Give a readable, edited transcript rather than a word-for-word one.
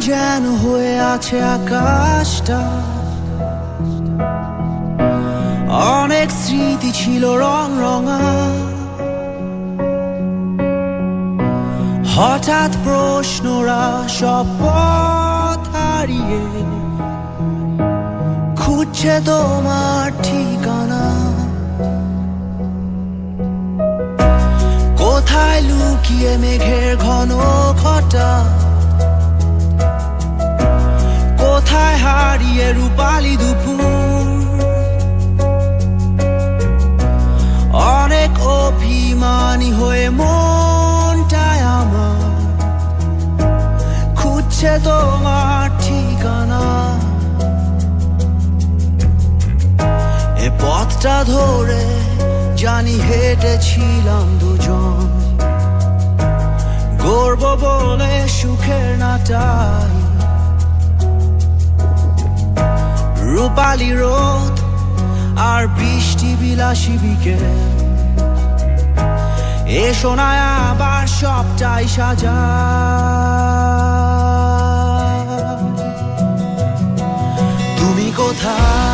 যেন হয়ে আছে আকাশটা, অনেক স্মৃতি ছিল রং রঙা। হঠাৎ প্রশ্নরা সব পথ হারিয়ে খুঁজছে তোমার ঠিকানা। কোথায় লুকিয়ে মেঘের ঘন ঘটা, কোথায় হারিয়ে রূপালি দুপুর। অনেক অভিমানী হয়ে মনটায় আমার খুঁজছে তোমার ঠিকানা। এ পথটা ধরে জানি হেঁটেছিলাম দুজন, গর্ব বলে সুখের নাটাই। রূপালি রোদ আর বৃষ্টি বিলাসী বিকেল, এসো না আবার সবটাই সাজা। তুমি কোথায়?